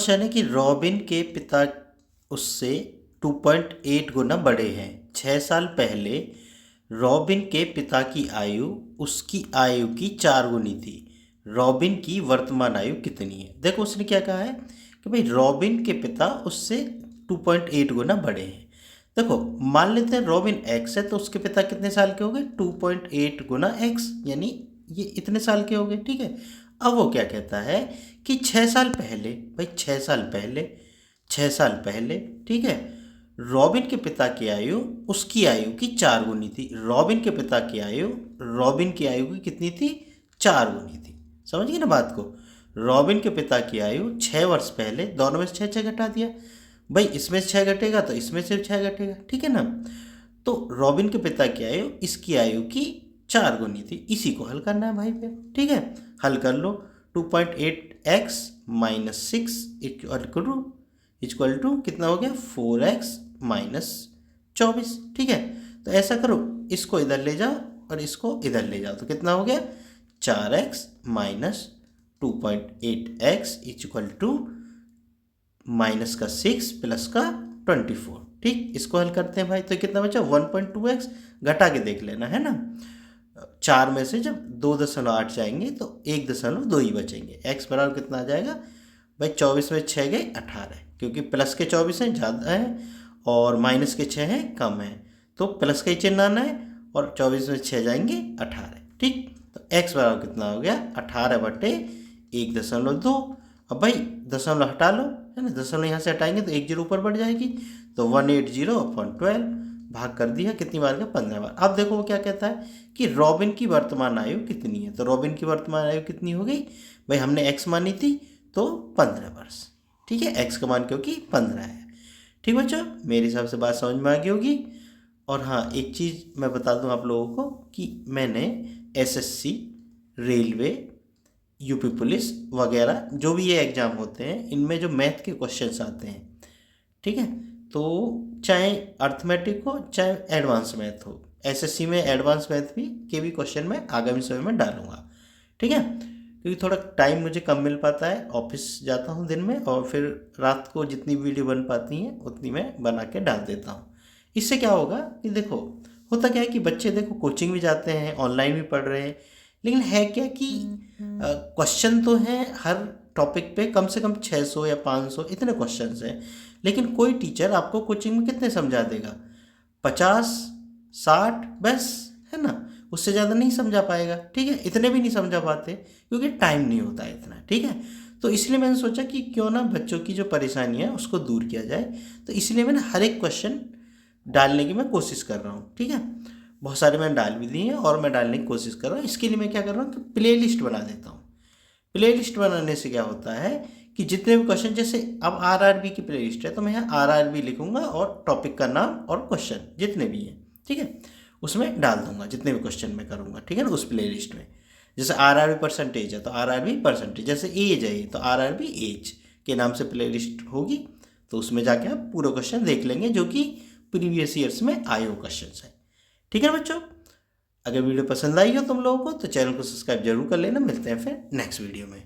Question है कि robin के पिता उससे 2.8 गुना बड़े हैं। 6 साल पहले रॉबिन के पिता की आयु उसकी आयु की 4 गुनी थी। रॉबिन की वर्तमान आयु कितनी है? देखो उसने क्या कहा है कि भाई रॉबिन के पिता उससे 2.8 गुना बड़े हैं। देखो मान लेते हैं रॉबिन एक्स है तो उसके पिता कितने साल के हो गए? 2.8 गुना एक्स, यानी ये इतने साल के हो गए। ठीक है, अब वो क्या कहता है कि 6 साल पहले, भाई 6 साल पहले, ठीक है, रॉबिन के पिता की आयु उसकी आयु की 4 गुनी थी। रॉबिन के पिता की आयु रॉबिन की आयु की कितनी थी? 4 गुनी थी। समझ गए ना बात को? रॉबिन के पिता की आयु 6 वर्ष पहले, दोनों में से 6 घटा दिया, भाई इसमें से 6 घटेगा तो इसमें से 6 घटेगा। ठीक है ना? तो रॉबिन के पिता की आयु इसकी आयु की 4 गुनी थी। इसी को हल करना है भाई पे। ठीक है, हल कर लो। 2.8x माइनस 6 इक्वल टू कितना हो गया? 4x minus 24। ठीक है, तो ऐसा करो, इसको इधर ले जाओ और इसको इधर ले जाओ, तो कितना हो गया? 4x minus 2.8x equal to minus का 6 प्लस का 24। ठीक, इसको हल करते हैं भाई, तो कितना बचा? 1.2x। घटा के देख लेना है ना, 4 में से जब 2.8 जाएंगे तो 1.2 ही बचेंगे। x बराबर कितना आ जाएगा भाई? 24 में 6 गए 18, क्योंकि प्लस के 24 हैं ज़्यादा है और माइनस के 6 हैं कम है, तो प्लस का ही चिन्ह आना है और 24 में 6 जाएंगे 18। ठीक, तो x बराबर कितना हो गया? 18/1.2। अब भाई दशमलव हटा लो, है ना, दशमलव यहाँ से हटाएंगे तो 1 जीरो ऊपर बढ़ जाएगी, तो 180/12 भाग कर दिया, कितनी बार का? 15 बार। अब देखो वो क्या कहता है कि रॉबिन की वर्तमान आयु कितनी है। तो रॉबिन की वर्तमान आयु कितनी हो गई भाई? हमने x मानी थी तो 15 वर्ष। ठीक है, x का मान क्योंकि 15 है। ठीक बच्चों, मेरे हिसाब से बात समझ में आ गई होगी। और हाँ, एक चीज़ मैं बता दूं आप लोगों को कि मैंने एसएससी, रेलवे, यूपी पुलिस वगैरह जो भी ये एग्ज़ाम होते हैं, इनमें जो मैथ के क्वेश्चंस आते हैं, ठीक है, तो चाहे अर्थमेटिक हो चाहे एडवांस मैथ हो, एसएससी में एडवांस मैथ के भी क्वेश्चन मैं आगामी समय में डालूंगा। ठीक है, क्योंकि थोड़ा टाइम मुझे कम मिल पाता है, ऑफिस जाता हूँ दिन में और फिर रात को जितनी वीडियो बन पाती हैं उतनी मैं बना के डाल देता हूँ। इससे क्या होगा कि देखो होता क्या है कि बच्चे देखो कोचिंग भी जाते हैं, ऑनलाइन भी पढ़ रहे हैं, लेकिन है क्या कि क्वेश्चन तो हैं हर टॉपिक पे कम से कम 600 या 500 इतने क्वेश्चंस हैं, लेकिन कोई टीचर आपको कोचिंग में कितने समझा देगा? 50-60 बस, है ना, उससे ज़्यादा नहीं समझा पाएगा। ठीक है, इतने भी नहीं समझा पाते क्योंकि टाइम नहीं होता है इतना। ठीक है, तो इसलिए मैंने सोचा कि क्यों ना बच्चों की जो परेशानी है उसको दूर किया जाए, तो इसलिए मैंने हर एक क्वेश्चन डालने की मैं कोशिश कर रहा हूँ। ठीक है, बहुत सारे मैंने डाल भी दिए हैं और मैं डालने की कोशिश कर रहा हूँ। इसके लिए मैं क्या कर रहा हूँ कि प्ले लिस्ट बना देता हूँ। प्ले लिस्ट बनाने से क्या होता है कि जितने भी क्वेश्चन, जैसे अब आरआरबी की प्ले लिस्ट है तो मैं यहाँ आरआरबी लिखूंगा और टॉपिक का नाम और क्वेश्चन जितने भी हैं, ठीक है, उसमें डाल दूंगा जितने भी क्वेश्चन मैं करूँगा। ठीक है ना, उस प्ले लिस्ट में जैसे आरआरबी परसेंटेज है तो आरआरबी परसेंटेज, जैसे एज है तो आरआरबी एज के नाम से प्ले लिस्ट होगी, तो उसमें जाके आप पूरे क्वेश्चन देख लेंगे जो कि प्रीवियस ईयर्स में आए हो क्वेश्चन है। ठीक है बच्चों, अगर वीडियो पसंद आई हो तुम लोगों को तो चैनल को सब्सक्राइब जरूर कर लेना। मिलते हैं फिर नेक्स्ट वीडियो में।